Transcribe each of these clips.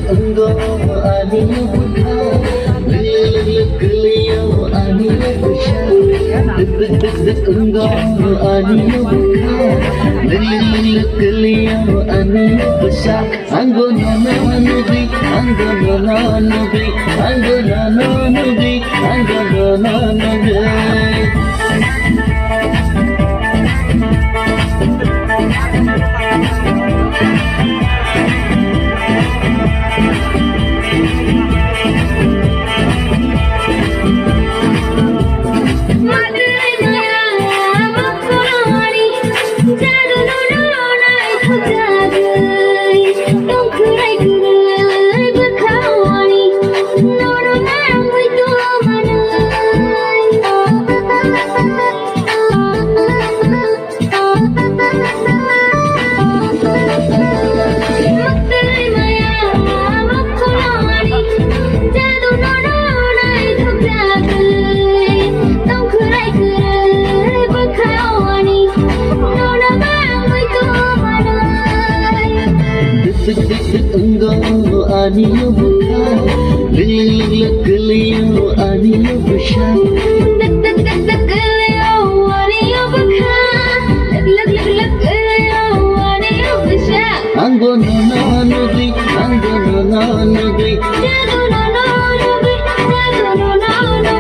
engkau aninya buka Beliau aninya besar engkau aninya buka Beliau aninya besar Anggona nubi Anggona nubi Anggona nubi Anggona nubi Engkau aninya buka Beliau aninya besar Beliau aninya buka Beliau aninya besar Anggona nubi Anggona nubi Anggona nubi Anggona nubi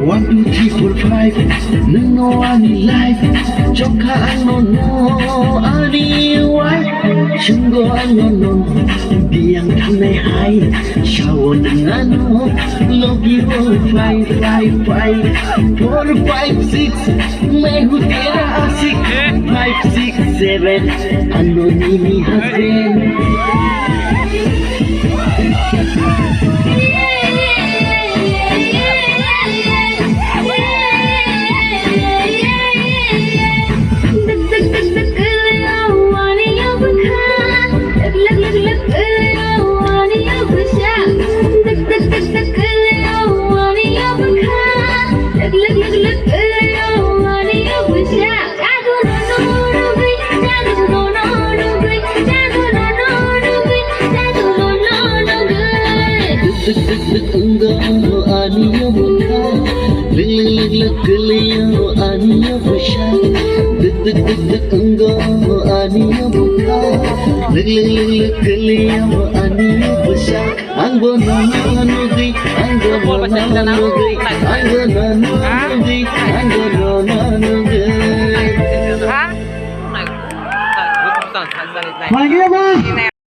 One, two, three, four, five. No any life. Joka no any wife. Sunggo no biang tanai hai. Shawo nano logi roll fly. 4, 5, 6. Mehu tera asik. 5, 6, 7. Anonimi husband. Engkau aninya buka Beliau aninya besar Engkau aninya buka Beliau aninya besar Anggona nubi Anggona nubi Anggona nubi Anggona nubi Lagi apa?